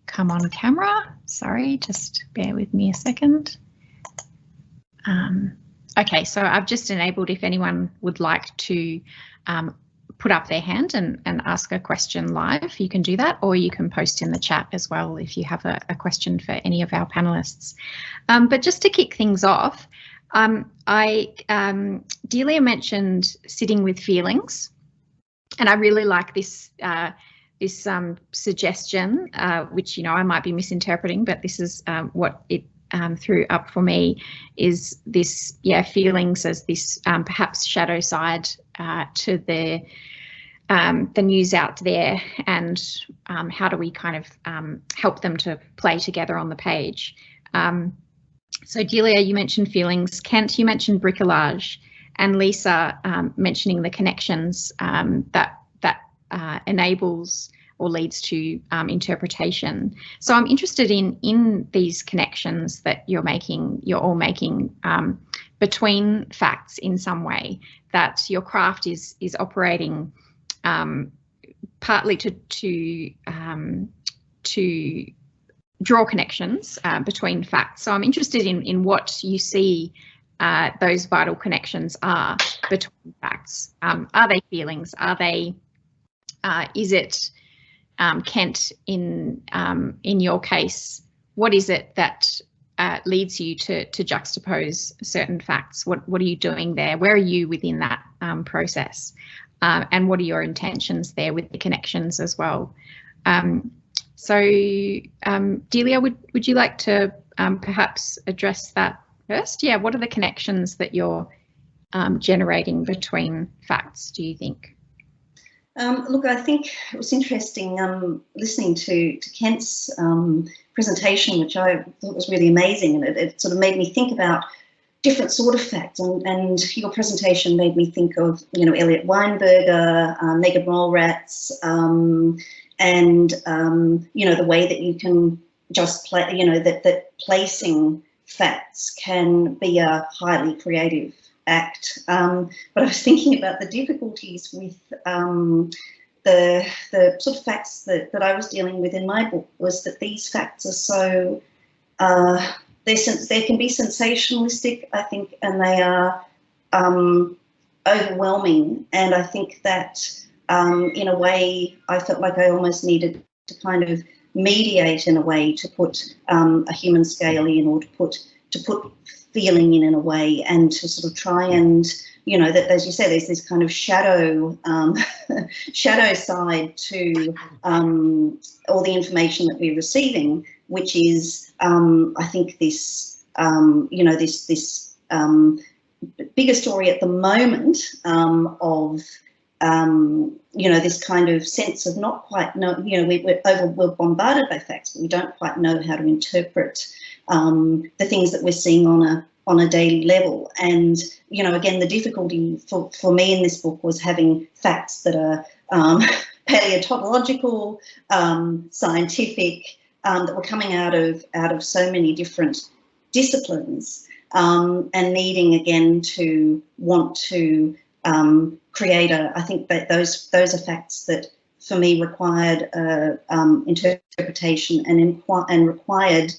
come on camera. Sorry, just bear with me a second. Okay, so I've just enabled if anyone would like to put up their hand and ask a question live, you can do that, or you can post in the chat as well if you have a question for any of our panelists. But just to kick things off, Delia mentioned sitting with feelings, and I really like this suggestion, which I might be misinterpreting, but this is what it threw up for me, is this feelings as this perhaps shadow side to the news out there, and how do we kind of help them to play together on the page. So Delia, you mentioned feelings. Kent, you mentioned bricolage, and Lisa mentioning the connections that enables or leads to interpretation. So I'm interested in these connections that you're all making between facts in some way, that your craft is operating partly to draw connections between facts. So I'm interested in what you see those vital connections are between facts. Are they feelings? Are they? Is it, Kent, in your case, what is it that leads you to juxtapose certain facts? What are you doing there? Where are you within that process? And what are your intentions there with the connections as well? Delia, would you like to perhaps address that first? Yeah, what are the connections that you're generating between facts, do you think? Look, I think it was interesting listening to Kent's presentation, which I thought was really amazing, and it sort of made me think about different sort of facts. And your presentation made me think of, you know, Elliot Weinberger, naked mole rats, and you know, the way that you can just play, you know, that placing facts can be a highly creative act. But I was thinking about the difficulties with the sort of facts that I was dealing with in my book, was that these facts are so, they can be sensationalistic, I think, and they are overwhelming. And I think that in a way, I felt like I almost needed to kind of mediate in a way to put a human scale in, or to put feeling in a way, and to sort of try and, you know, that, as you say, there's this kind of shadow shadow side to all the information that we're receiving, which is I think this you know, this bigger story at the moment of you know, this kind of sense of not quite know, you know, we're bombarded by facts, but we don't quite know how to interpret the things that we're seeing on a daily level. And, you know, again, the difficulty for me in this book was having facts that are paleontological, scientific, that were coming out of so many different disciplines, and needing again to want to create I think that those are facts that for me required interpretation and required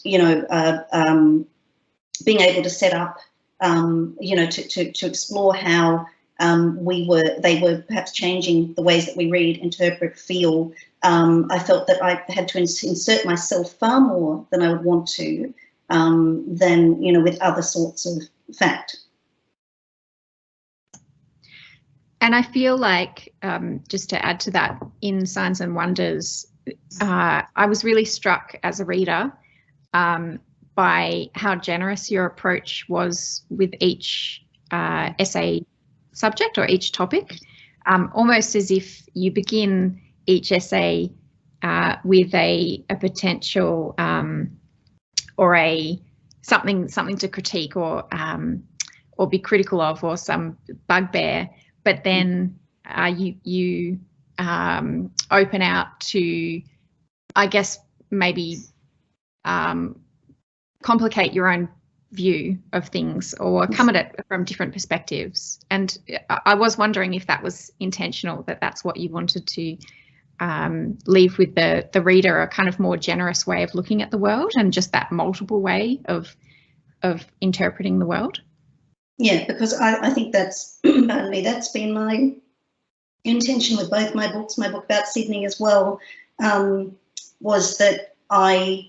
you know, being able to set up, you know, to explore how they were perhaps changing the ways that we read, interpret, feel. I felt that I had to insert myself far more than I would want to, than, you know, with other sorts of fact. And I feel like, just to add to that, in Signs and Wonders, I was really struck as a reader by how generous your approach was with each essay subject or each topic, almost as if you begin each essay with a potential or something to critique or be critical of, or some bugbear, but then you open out to, I guess, maybe complicate your own view of things, or come at it from different perspectives. And I was wondering if that was intentional, that's what you wanted to leave with the reader, a kind of more generous way of looking at the world, and just that multiple way of interpreting the world. Yeah, because I think that's, pardon me, that's been my intention with both my books. My book about Sydney as well, was that I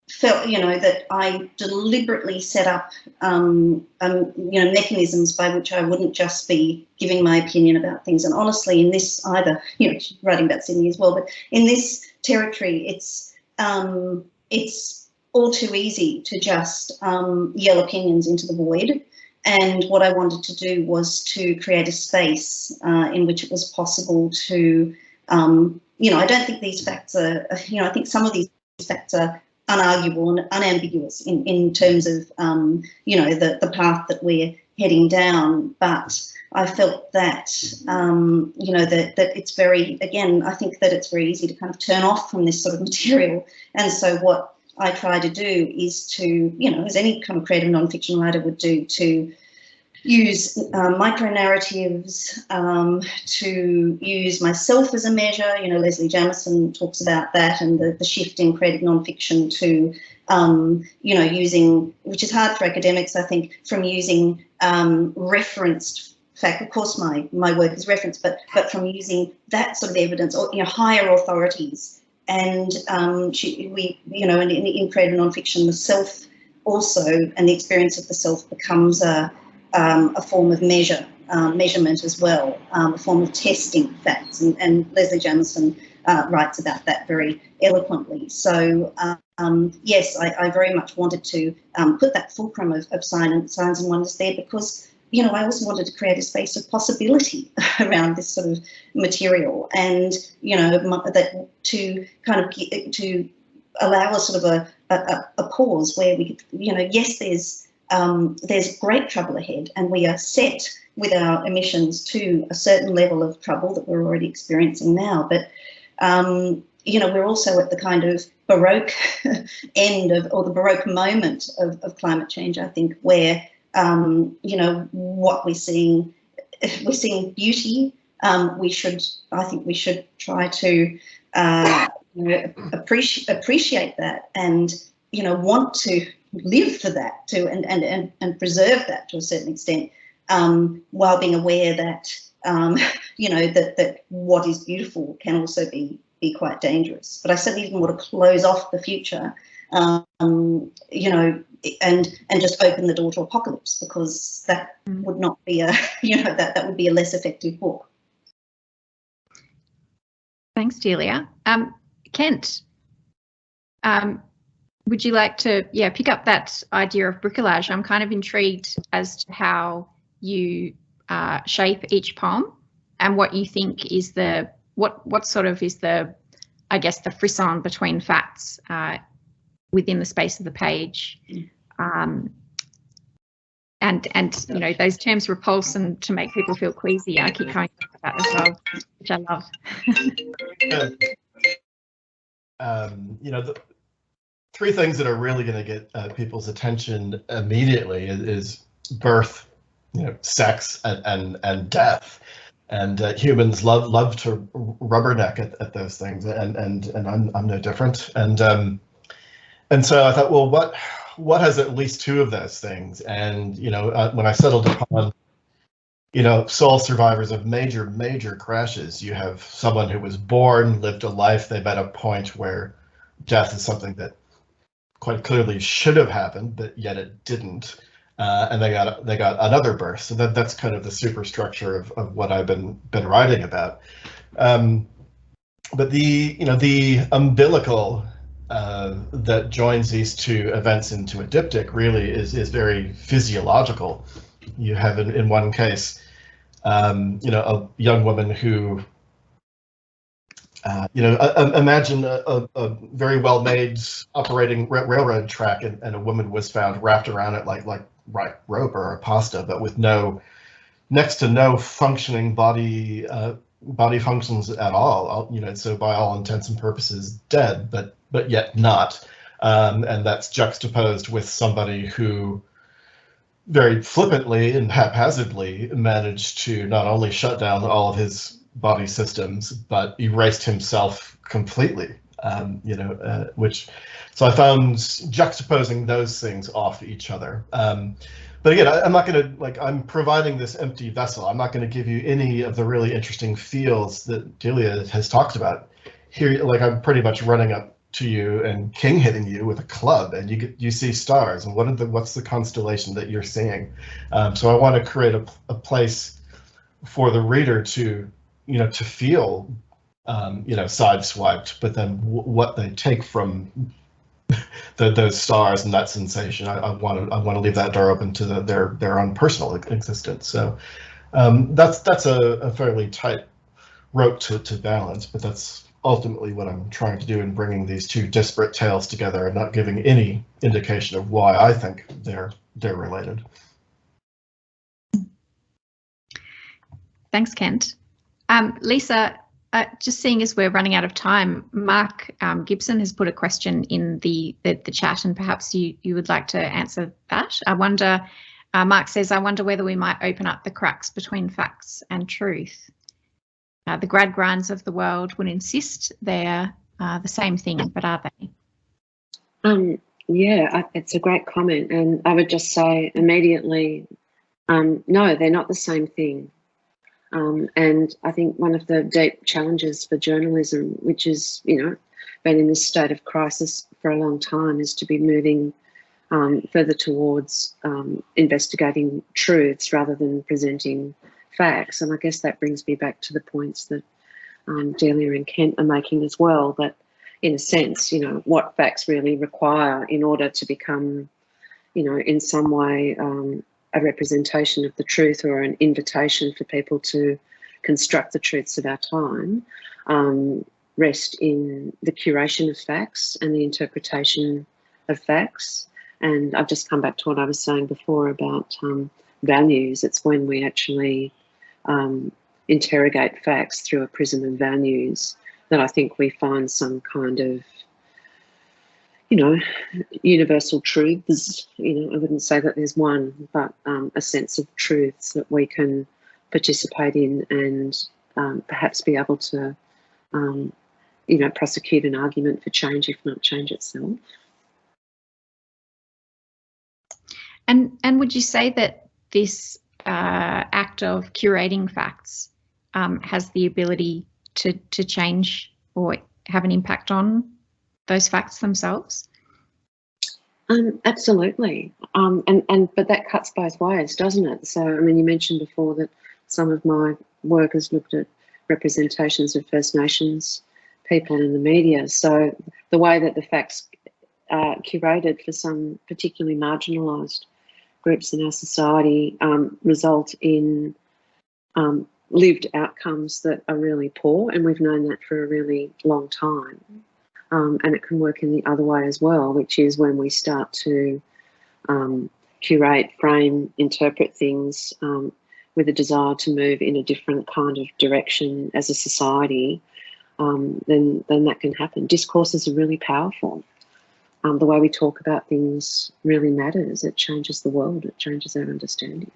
felt, you know, that I deliberately set up, you know, mechanisms by which I wouldn't just be giving my opinion about things. And honestly, in this, either, you know, writing about Sydney as well, but in this territory, it's all too easy to just yell opinions into the void. And what I wanted to do was to create a space in which it was possible to, you know, I don't think these facts are, you know, I think some of these facts are unarguable and unambiguous in terms of, you know, the path that we're heading down. But I felt that, you know, that it's very, again, I think that it's very easy to kind of turn off from this sort of material. And so what I try to do is to, you know, as any kind of creative nonfiction writer would do, to use micro-narratives, to use myself as a measure. You know, Leslie Jamison talks about that, and the shift in creative nonfiction to, you know, using, which is hard for academics, I think, from using referenced fact. Of course, my work is referenced, but from using that sort of evidence, or higher authorities. And we, in creative nonfiction, the self also, and the experience of the self becomes a form of measurement as well, a form of testing facts. And Leslie Jamison writes about that very eloquently. So yes, I very much wanted to put that fulcrum of signs and wonders there, because you know, I also wanted to create a space of possibility around this sort of material, and, you know, that to kind of to allow us sort of a pause where we, you know, yes, there's great trouble ahead, and we are set with our emissions to a certain level of trouble that we're already experiencing now, but you know, we're also at the kind of Baroque end of, or the Baroque moment of climate change, I think, where, you know, what we're seeing beauty. I think we should try to, you know, appreciate that, and, you know, want to live for that too, and preserve that to a certain extent, while being aware that, you know, that what is beautiful can also be quite dangerous. But I certainly didn't want to close off the future, you know, and just open the door to apocalypse, because that would not be a, you know, that would be a less effective book. Thanks, Delia. Kent, would you like to, pick up that idea of bricolage? I'm kind of intrigued as to how you shape each poem, and what you think is the, what sort of is the, I guess, the frisson between facts within the space of the page, and you know, those terms repulse and to make people feel queasy. I keep coming back to that as well, which I love. You know, the three things that are really going to get people's attention immediately is birth, you know, sex, and death. And humans love to rubberneck at those things, and I'm no different. And so I thought, well, what has at least two of those things? And, you know, when I settled upon, you know, sole survivors of major crashes, you have someone who was born, lived a life, they met a point where death is something that quite clearly should have happened, but yet it didn't. And they got another birth. So that's kind of the superstructure of what I've been writing about. But the umbilical that joins these two events into a diptych really is very physiological. You have in one case, you know, a young woman who, you know, imagine a very well-made operating railroad track, and a woman was found wrapped around it like rope or a pasta, but with next to no functioning body functions at all. You know, so by all intents and purposes dead, but yet not. And that's juxtaposed with somebody who very flippantly and haphazardly managed to not only shut down all of his body systems, but erased himself completely. You know, so I found juxtaposing those things off each other. But again, I'm not going to, I'm providing this empty vessel. I'm not going to give you any of the really interesting feels that Delia has talked about. Here, I'm pretty much running up to you and king hitting you with a club, and you see stars, and what's the constellation that you're seeing? So I want to create a place for the reader to, you know, to feel, you know, sideswiped, but then what they take from those stars and that sensation, I want to leave that door open to their own personal existence. So that's a fairly tight rope to balance, but that's ultimately what I'm trying to do in bringing these two disparate tales together and not giving any indication of why I think they're related. Thanks, Kent. Lisa, just seeing as we're running out of time, Mark Gibson has put a question in the chat, and perhaps you would like to answer that. I wonder, Mark says, I wonder whether we might open up the cracks between facts and truth. The Gradgrinds of the world would insist they're the same thing, but are they? Yeah, it's a great comment, and I would just say immediately, no, they're not the same thing. And I think one of the deep challenges for journalism, which is, you know, been in this state of crisis for a long time, is to be moving further towards investigating truths rather than presenting facts. And I guess that brings me back to the points that Delia and Kent are making as well, that in a sense, you know, what facts really require in order to become, you know, in some way a representation of the truth or an invitation for people to construct the truths of our time, rest in the curation of facts and the interpretation of facts. And I've just come back to what I was saying before about values. It's when we actually interrogate facts through a prism of values that I think we find some kind of, you know, universal truths. You know, I wouldn't say that there's one, but a sense of truths that we can participate in and perhaps be able to, you know, prosecute an argument for change, if not change itself. And would you say that this act of curating facts has the ability to change or have an impact on those facts themselves? Absolutely. But that cuts both ways, doesn't it? So, I mean, you mentioned before that some of my work has looked at representations of First Nations people in the media. So the way that the facts are curated for some particularly marginalised groups in our society result in lived outcomes that are really poor, and we've known that for a really long time. And it can work in the other way as well, which is when we start to curate, frame, interpret things with a desire to move in a different kind of direction as a society, then that can happen. Discourses are really powerful. The way we talk about things really matters. It changes the world. It changes our understanding.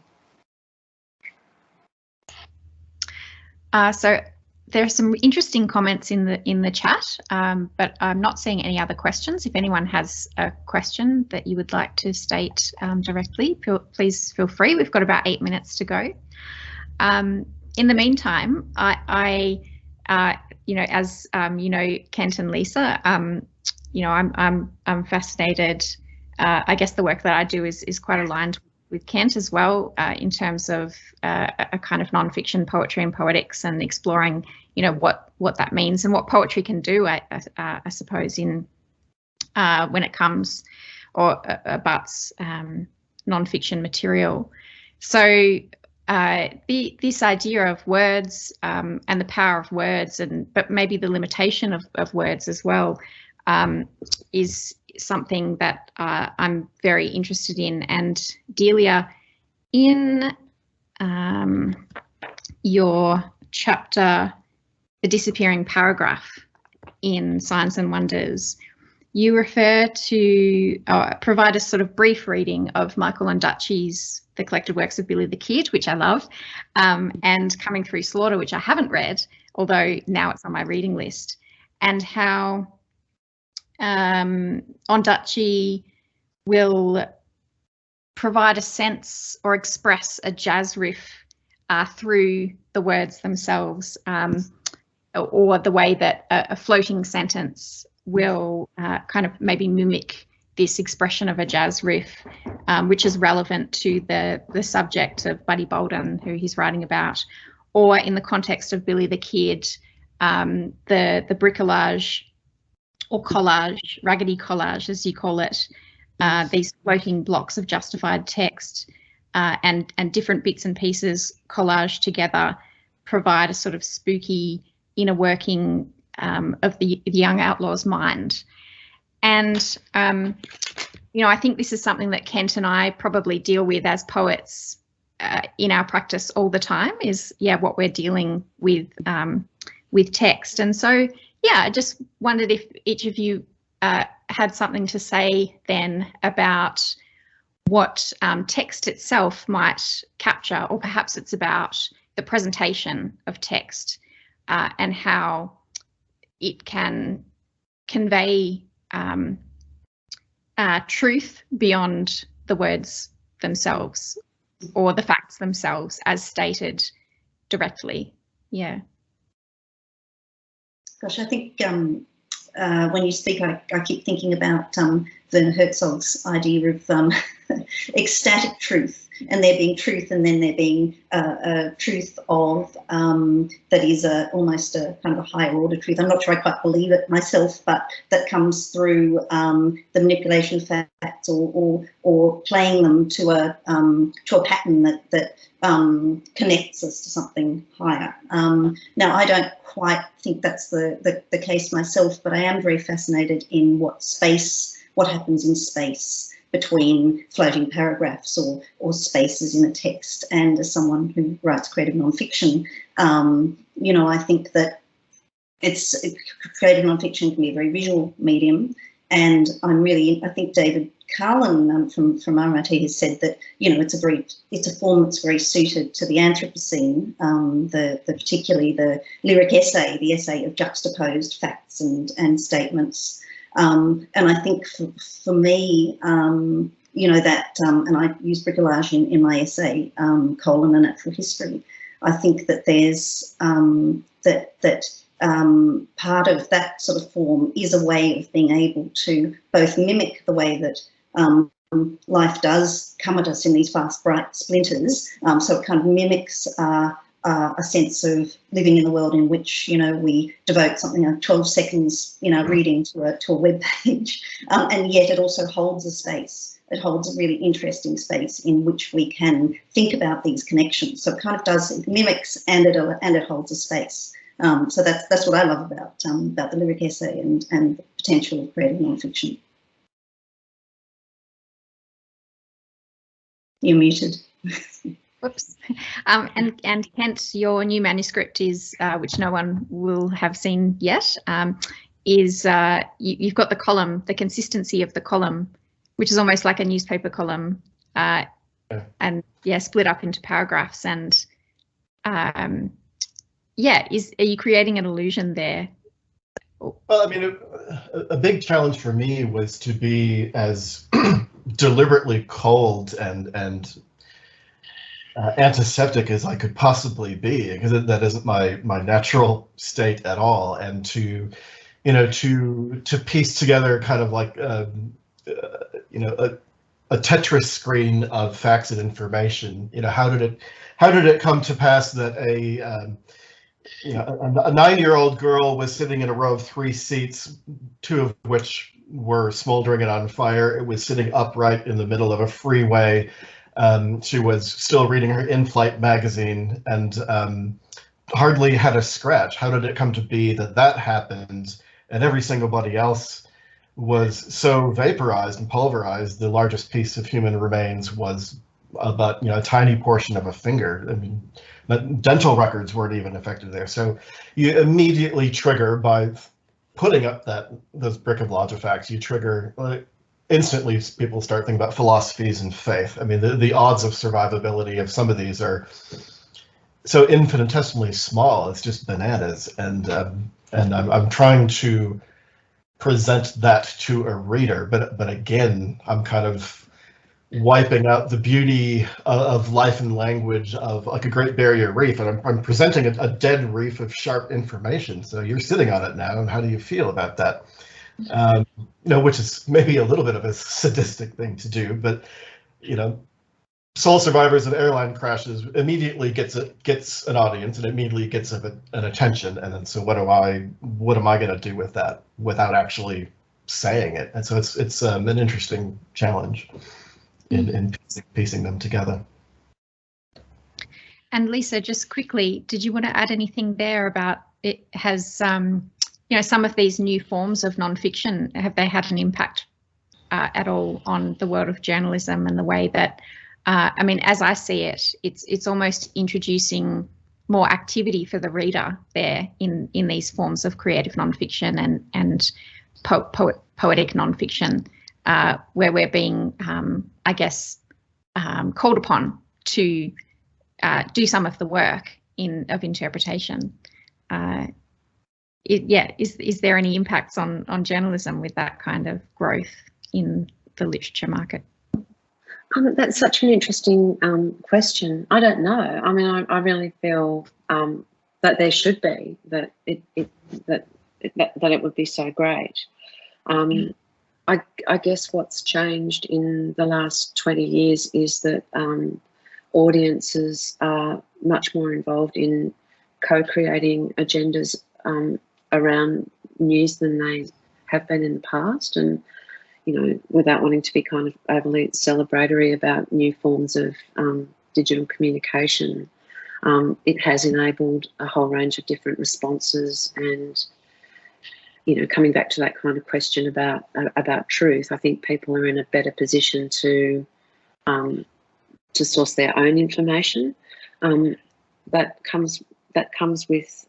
So there are some interesting comments in the chat, but I'm not seeing any other questions. If anyone has a question that you would like to state directly, please feel free. We've got about 8 minutes to go. In the meantime, I you know, as you know, Kent and Lisa, you know, I'm fascinated. I guess the work that I do is quite aligned with Kent as well, in terms of a kind of non-fiction poetry and poetics, and exploring, you know, what that means and what poetry can do, I suppose, in when it comes or abuts non-fiction material. So this idea of words and the power of words, but maybe the limitation of words as well, is something that I'm very interested in. And Delia, in your chapter, The Disappearing Paragraph in Signs and Wonders, you refer to, provide a sort of brief reading of Michael Ondaatje's The Collected Works of Billy the Kid, which I love, and Coming Through Slaughter, which I haven't read, although now it's on my reading list, and how Ondaatje will provide a sense or express a jazz riff through the words themselves, or the way that a floating sentence will kind of maybe mimic this expression of a jazz riff, which is relevant to the subject of Buddy Bolden, who he's writing about, or in the context of Billy the Kid, the bricolage or collage, raggedy collage as you call it, these floating blocks of justified text and different bits and pieces collaged together provide a sort of spooky inner working of the young outlaw's mind. And, you know, I think this is something that Kent and I probably deal with as poets in our practice all the time, is, yeah, what we're dealing with text. And so, yeah, I just wondered if each of you had something to say then about what text itself might capture, or perhaps it's about the presentation of text and how it can convey truth beyond the words themselves or the facts themselves as stated directly. Yeah. Gosh, I think when you speak, I keep thinking about Werner Herzog's idea of ecstatic truth, and there being truth, and then there being a truth of that is almost a kind of a higher order truth. I'm not sure I quite believe it myself, but that comes through the manipulation of facts or playing them to a pattern that connects us to something higher. Now, I don't quite think that's the case myself, but I am very fascinated in what happens in space between floating paragraphs or spaces in a text. And as someone who writes creative nonfiction, you know, I think that creative nonfiction can be a very visual medium. And I think David Carlin from RMIT has said that, you know, it's a form that's very suited to the Anthropocene, particularly the lyric essay, the essay of juxtaposed facts and statements. And I think for me, you know, that, and I use bricolage in my essay, colon and natural history. I think that there's part of that sort of form is a way of being able to both mimic the way that life does come at us in these fast, bright splinters. So it kind of mimics a sense of living in the world in which, you know, we devote something like 12 seconds, you know, reading to a web page, and yet it also holds a space. It holds a really interesting space in which we can think about these connections. So it kind of it mimics and it holds a space. So that's what I love about the lyric essay and the potential of creative nonfiction. You're muted. Whoops. And Kent, your new manuscript is, which no one will have seen yet, is you've got the column, the consistency of the column, which is almost like a newspaper column, and split up into paragraphs. And are you creating an illusion there? Well, I mean, a big challenge for me was to be as deliberately cold and antiseptic as I could possibly be, because that isn't my natural state at all. And to piece together kind of like a Tetris screen of facts and information. You know, how did it come to pass that a 9-year-old girl was sitting in a row of 3 seats, 2 of which were smoldering and on fire. It was sitting upright in the middle of a freeway. She was still reading her in-flight magazine and hardly had a scratch. How did it come to be that happened and every single body else was so vaporized and pulverized? The largest piece of human remains was about a tiny portion of a finger. I mean, dental records weren't even affected there. So you immediately trigger by putting up those bricolage of facts. You trigger instantly. People start thinking about philosophies and faith. I mean, the odds of survivability of some of these are so infinitesimally small. It's just bananas. And I'm trying to present that to a reader, but again, I'm kind of wiping out the beauty of life and language of like a Great Barrier Reef, and I'm presenting a dead reef of sharp information. So you're sitting on it now, and how do you feel about that? Which is maybe a little bit of a sadistic thing to do, but sole survivors of airline crashes immediately gets an audience, and immediately gets an attention, and then so what am I going to do with that without actually saying it? And so it's an interesting challenge in piecing them together. And Lisa, just quickly, did you want to add anything there about it? Has some of these new forms of nonfiction, have they had an impact at all on the world of journalism and the way that, I mean, as I see it, it's almost introducing more activity for the reader there in these forms of creative nonfiction and poetic nonfiction, where we're being, I guess, called upon to do some of the work of interpretation. Is there any impacts on journalism with that kind of growth in the literature market? That's such an interesting question. I don't know. I mean, I really feel that there should be, that it would be so great. I guess what's changed in the last 20 years is that audiences are much more involved in co-creating agendas around news than they have been in the past. And, you know, without wanting to be kind of overly celebratory about new forms of digital communication, it has enabled a whole range of different responses. And, you know, coming back to that kind of question about truth, I think people are in a better position to source their own information. That comes with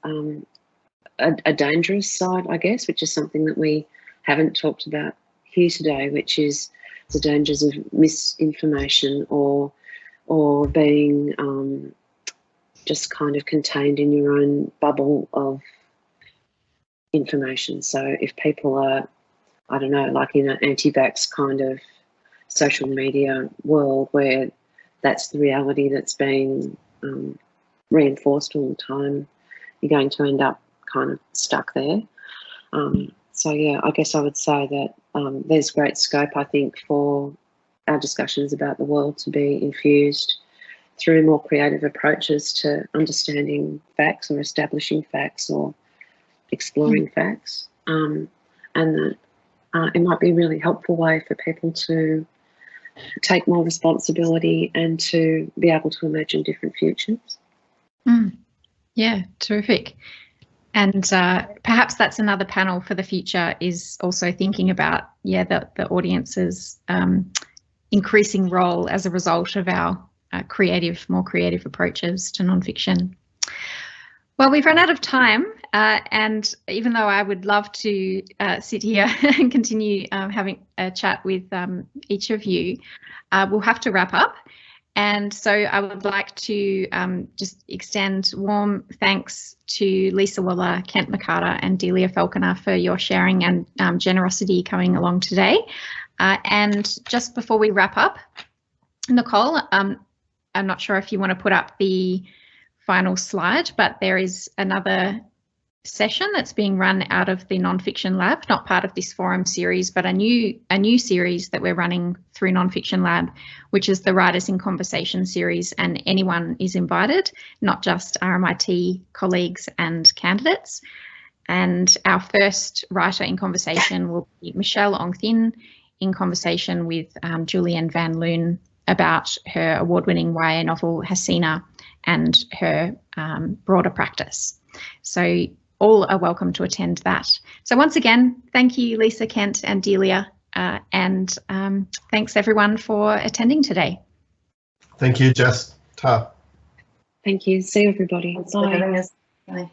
a dangerous side, I guess, which is something that we haven't talked about here today, which is the dangers of misinformation or being just kind of contained in your own bubble of information. So if people are, I don't know, like in an anti-vax kind of social media world where that's the reality that's being reinforced all the time, you're going to end up kind of stuck there. So yeah, I guess I would say that there's great scope, I think, for our discussions about the world to be infused through more creative approaches to understanding facts or establishing facts or exploring facts, and that it might be a really helpful way for people to take more responsibility and to be able to imagine different futures. Yeah, terrific. And perhaps that's another panel for the future, is also thinking about, the audience's increasing role as a result of our more creative approaches to nonfiction. Well, we've run out of time, and even though I would love to sit here and continue having a chat with each of you, we'll have to wrap up. And so I would like to just extend warm thanks to Lisa Waller, Kent MacCarter and Delia Falconer for your sharing and generosity coming along today. And just before we wrap up, Nicole, I'm not sure if you want to put up the final slide, but there is another session that's being run out of the Nonfiction Lab, not part of this forum series, but a new series that we're running through Nonfiction Lab, which is the Writers in Conversation series, and anyone is invited, not just RMIT colleagues and candidates. And our first writer in conversation will be Michelle Ong Thin, in conversation with Julianne Van Loon about her award-winning YA novel Hasina and her broader practice. So all are welcome to attend that. So once again, thank you, Lisa, Kent and Delia, and thanks everyone for attending today. Thank you, Jess. Ta. Thank you. See you, everybody. Thanks for having us. Bye.